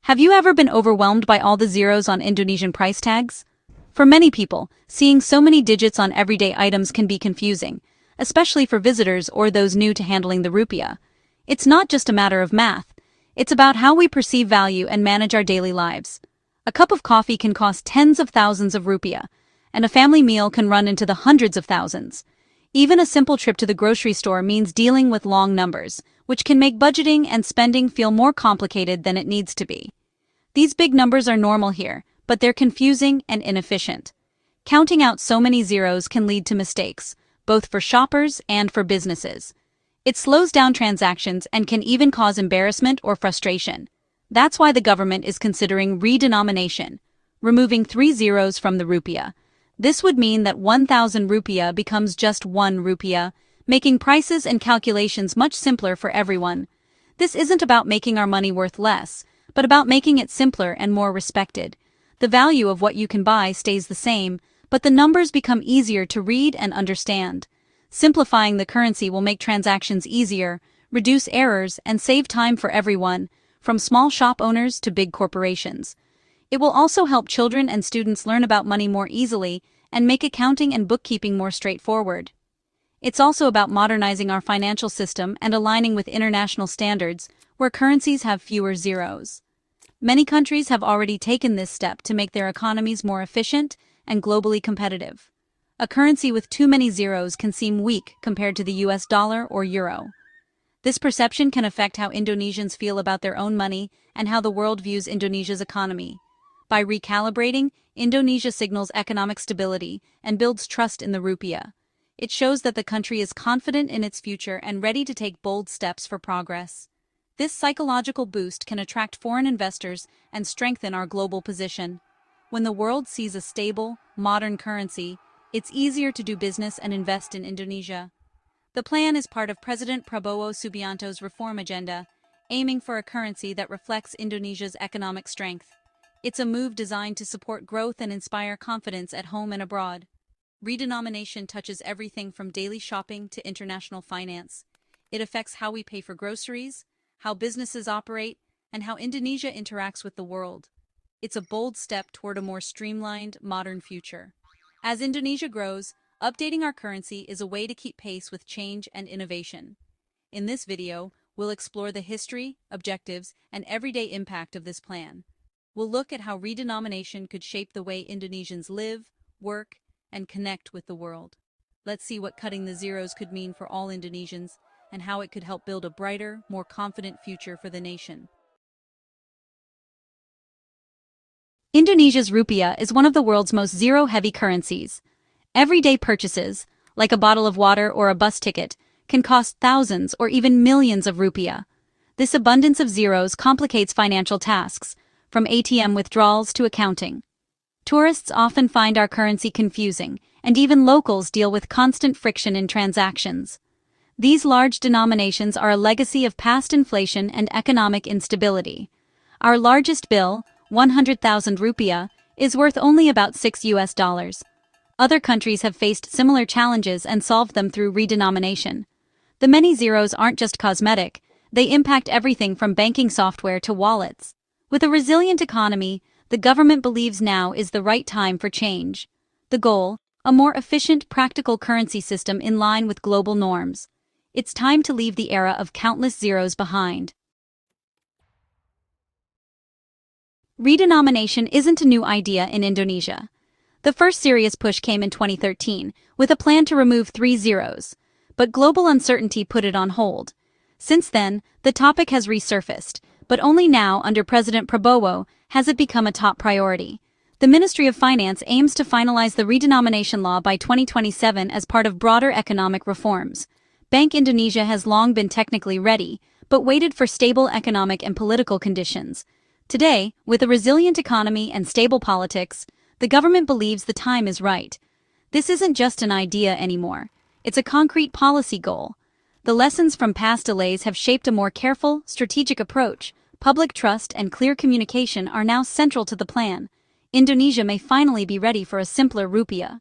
Have you ever been overwhelmed by all the zeros on Indonesian price tags? For many people, seeing so many digits on everyday items can be confusing, especially for visitors or those new to handling the rupiah. It's not just a matter of math, it's about how we perceive value and manage our daily lives. A cup of coffee can cost tens of thousands of rupiah, and a family meal can run into the hundreds of thousands. Even a simple trip to the grocery store means dealing with long numbers, which can make budgeting and spending feel more complicated than it needs to be. These big numbers are normal here, but they're confusing and inefficient. Counting out so many zeros can lead to mistakes, both for shoppers and for businesses. It slows down transactions and can even cause embarrassment or frustration. That's why the government is considering redenomination, removing 3 zeros from the rupiah. This would mean that 1,000 rupiah becomes just 1 rupiah, making prices and calculations much simpler for everyone. This isn't about making our money worth less, but about making it simpler and more respected. The value of what you can buy stays the same, but the numbers become easier to read and understand. Simplifying the currency will make transactions easier, reduce errors, and save time for everyone, from small shop owners to big corporations. It will also help children and students learn about money more easily and make accounting and bookkeeping more straightforward. It's also about modernizing our financial system and aligning with international standards, where currencies have fewer zeros. Many countries have already taken this step to make their economies more efficient and globally competitive. A currency with too many zeros can seem weak compared to the US dollar or euro. This perception can affect how Indonesians feel about their own money and how the world views Indonesia's economy. By recalibrating, Indonesia signals economic stability and builds trust in the rupiah. It shows that the country is confident in its future and ready to take bold steps for progress. This psychological boost can attract foreign investors and strengthen our global position. When the world sees a stable, modern currency, it's easier to do business and invest in Indonesia. The plan is part of President Prabowo Subianto's reform agenda, aiming for a currency that reflects Indonesia's economic strength. It's a move designed to support growth and inspire confidence at home and abroad. Redenomination touches everything from daily shopping to international finance. It affects how we pay for groceries, how businesses operate, and how Indonesia interacts with the world. It's a bold step toward a more streamlined, modern future. As Indonesia grows, updating our currency is a way to keep pace with change and innovation. In this video, we'll explore the history, objectives, and everyday impact of this plan. We'll look at how redenomination could shape the way Indonesians live, work, and connect with the world. Let's see what cutting the zeros could mean for all Indonesians and how it could help build a brighter, more confident future for the nation. Indonesia's rupiah is one of the world's most zero-heavy currencies. Everyday purchases, like a bottle of water or a bus ticket, can cost thousands or even millions of rupiah. This abundance of zeros complicates financial tasks, from ATM withdrawals to accounting. Tourists often find our currency confusing, and even locals deal with constant friction in transactions. These large denominations are a legacy of past inflation and economic instability. Our largest bill, 100,000 rupiah, is worth only about $6. Other countries have faced similar challenges and solved them through redenomination. The many zeros aren't just cosmetic, they impact everything from banking software to wallets. With a resilient economy, the government believes now is the right time for change. The goal, a more efficient, practical currency system in line with global norms. It's time to leave the era of countless zeros behind. Redenomination isn't a new idea in Indonesia. The first serious push came in 2013, with a plan to remove 3 zeros, but global uncertainty put it on hold. Since then, the topic has resurfaced, but only now, under President Prabowo, has it become a top priority. The Ministry of Finance aims to finalize the redenomination law by 2027 as part of broader economic reforms. Bank Indonesia has long been technically ready, but waited for stable economic and political conditions. Today, with a resilient economy and stable politics, the government believes the time is right. This isn't just an idea anymore. It's a concrete policy goal. The lessons from past delays have shaped a more careful, strategic approach. Public trust and clear communication are now central to the plan. Indonesia may finally be ready for a simpler rupiah.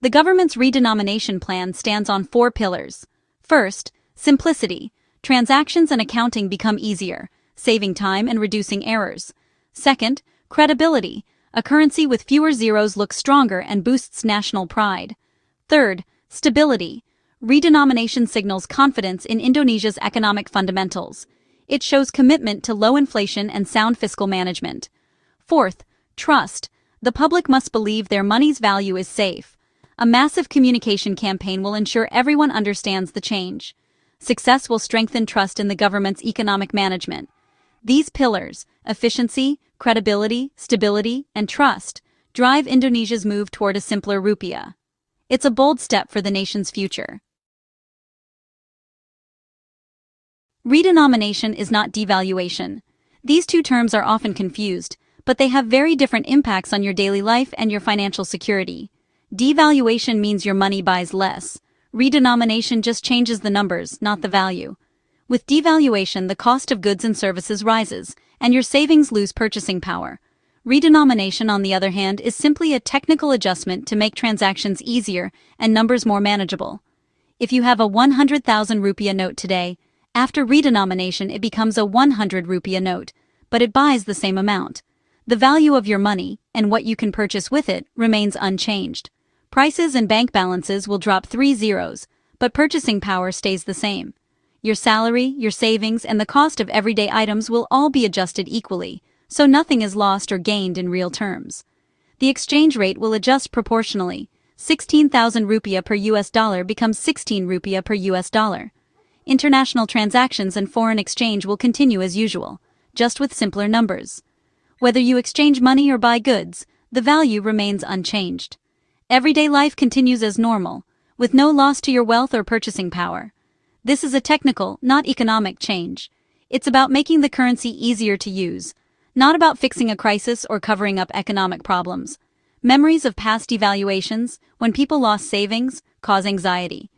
The government's redenomination plan stands on 4 pillars. First, simplicity. transactions and accounting become easier, saving time and reducing errors. Second, credibility. A currency with fewer zeros looks stronger and boosts national pride. Third, stability. Redenomination signals confidence in Indonesia's economic fundamentals. It shows commitment to low inflation and sound fiscal management. Fourth, trust. The public must believe their money's value is safe. A massive communication campaign will ensure everyone understands the change. Success will strengthen trust in the government's economic management. These pillars, efficiency, credibility, stability, and trust, drive Indonesia's move toward a simpler rupiah. It's a bold step for the nation's future. Redenomination is not devaluation. These two terms are often confused, but they have very different impacts on your daily life and your financial security. Devaluation means your money buys less. Redenomination just changes the numbers, not the value. With devaluation, the cost of goods and services rises, and your savings lose purchasing power. Redenomination, on the other hand, is simply a technical adjustment to make transactions easier and numbers more manageable. If you have a 100,000 rupiah note today, after redenomination it becomes a 100 rupiah note, but it buys the same amount. The value of your money, and what you can purchase with it, remains unchanged. Prices and bank balances will drop 3 zeros, but purchasing power stays the same. Your salary, your savings, and the cost of everyday items will all be adjusted equally, so nothing is lost or gained in real terms. The exchange rate will adjust proportionally. 16,000 rupiah per US dollar becomes 16 rupiah per US dollar. International transactions and foreign exchange will continue as usual, just with simpler numbers. Whether you exchange money or buy goods, the value remains unchanged. Everyday life continues as normal, with no loss to your wealth or purchasing power. This is a technical, not economic change. It's about making the currency easier to use, not about fixing a crisis or covering up economic problems. Memories of past devaluations, when people lost savings, cause anxiety.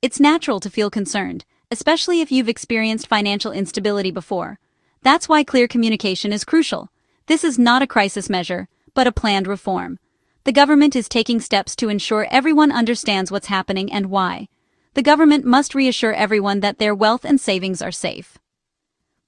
It's natural to feel concerned, especially if you've experienced financial instability before. That's why clear communication is crucial. This is not a crisis measure, but a planned reform. The government is taking steps to ensure everyone understands what's happening and why. The government must reassure everyone that their wealth and savings are safe.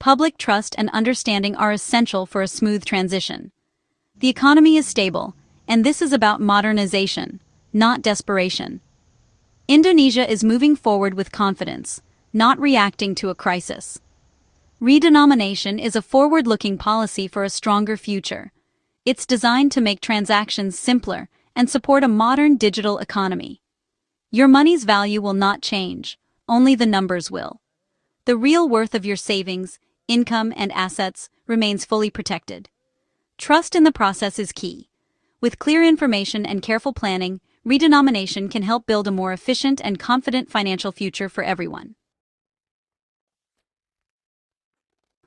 Public trust and understanding are essential for a smooth transition. The economy is stable, and this is about modernization, not desperation. Indonesia is moving forward with confidence, not reacting to a crisis. Redenomination is a forward-looking policy for a stronger future. It's designed to make transactions simpler and support a modern digital economy. Your money's value will not change, only the numbers will. The real worth of your savings, income, and assets remains fully protected. Trust in the process is key. With clear information and careful planning, redenomination can help build a more efficient and confident financial future for everyone.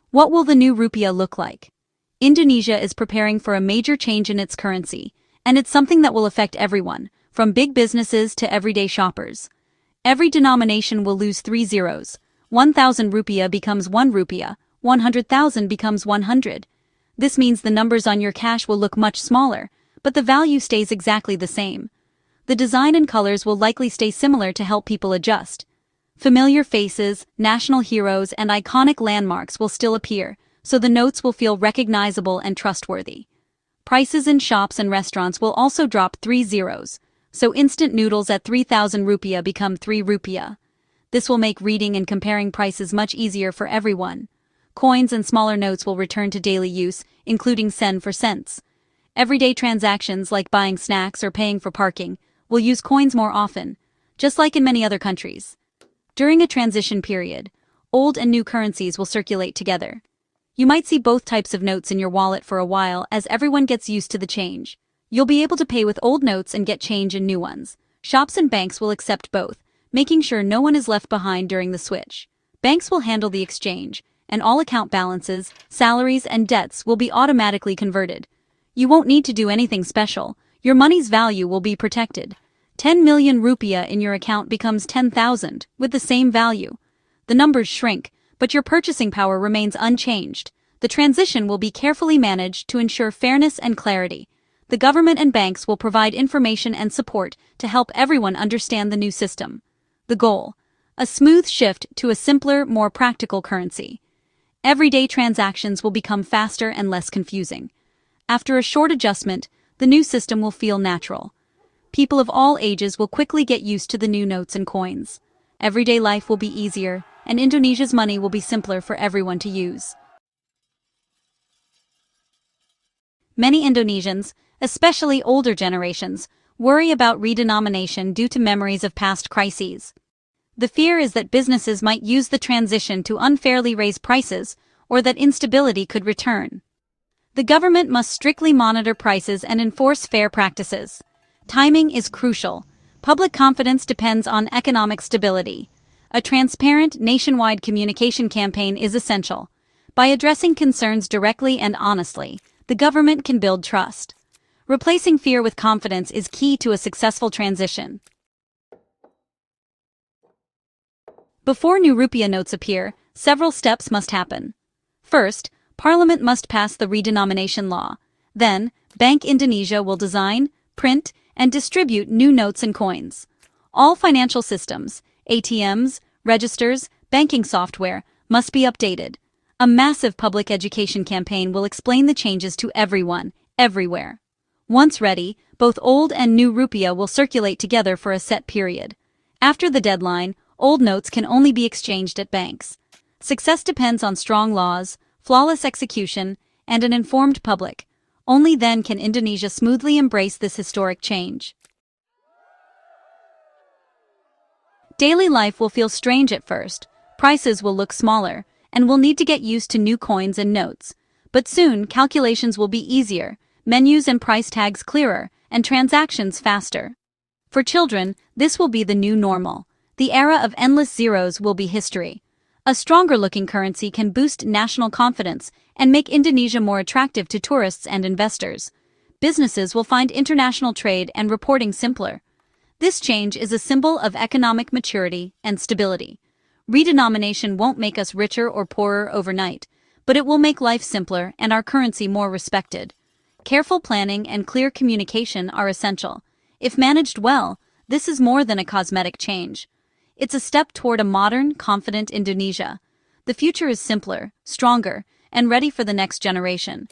What will the new rupiah look like? Indonesia is preparing for a major change in its currency, and it's something that will affect everyone, from big businesses to everyday shoppers. Every denomination will lose 3 zeros. 1,000 rupiah becomes 1 rupiah, 100,000 becomes 100. This means the numbers on your cash will look much smaller, but the value stays exactly the same. The design and colors will likely stay similar to help people adjust. Familiar faces, national heroes, and iconic landmarks will still appear, so the notes will feel recognizable and trustworthy. Prices in shops and restaurants will also drop 3 zeros, so instant noodles at 3,000 rupiah become 3 rupiah. This will make reading and comparing prices much easier for everyone. Coins and smaller notes will return to daily use, including sen for cents. Everyday transactions like buying snacks or paying for parking will use coins more often, just like in many other countries. During a transition period, old and new currencies will circulate together. You might see both types of notes in your wallet for a while as everyone gets used to the change. You'll be able to pay with old notes and get change in new ones. Shops and banks will accept both, making sure no one is left behind during the switch. Banks will handle the exchange, and all account balances, salaries, and debts will be automatically converted. You won't need to do anything special. Your money's value will be protected. 10 million rupiah in your account becomes 10,000, with the same value. The numbers shrink, but your purchasing power remains unchanged. The transition will be carefully managed to ensure fairness and clarity. The government and banks will provide information and support to help everyone understand the new system. The goal: a smooth shift to a simpler, more practical currency. Everyday transactions will become faster and less confusing. After a short adjustment, the new system will feel natural. People of all ages will quickly get used to the new notes and coins. Everyday life will be easier, and Indonesia's money will be simpler for everyone to use. Many Indonesians, especially older generations, worry about redenomination due to memories of past crises. The fear is that businesses might use the transition to unfairly raise prices, or that instability could return. The government must strictly monitor prices and enforce fair practices. Timing is crucial. Public confidence depends on economic stability. A transparent, nationwide communication campaign is essential. By addressing concerns directly and honestly, the government can build trust. Replacing fear with confidence is key to a successful transition. Before new rupiah notes appear, several steps must happen. First, Parliament must pass the redenomination law. Then, Bank Indonesia will design, print, and distribute new notes and coins. All financial systems, ATMs, registers, banking software, must be updated. A massive public education campaign will explain the changes to everyone, everywhere. Once ready, both old and new rupiah will circulate together for a set period. After the deadline, old notes can only be exchanged at banks. Success depends on strong laws, flawless execution, and an informed public. Only then can Indonesia smoothly embrace this historic change. Daily life will feel strange at first, prices will look smaller, and we'll need to get used to new coins and notes. But soon, calculations will be easier, menus and price tags clearer, and transactions faster. For children, this will be the new normal. The era of endless zeros will be history. A stronger-looking currency can boost national confidence and make Indonesia more attractive to tourists and investors. Businesses will find international trade and reporting simpler. This change is a symbol of economic maturity and stability. Redenomination won't make us richer or poorer overnight, but it will make life simpler and our currency more respected. Careful planning and clear communication are essential. If managed well, this is more than a cosmetic change. It's a step toward a modern, confident Indonesia. The future is simpler, stronger, and ready for the next generation.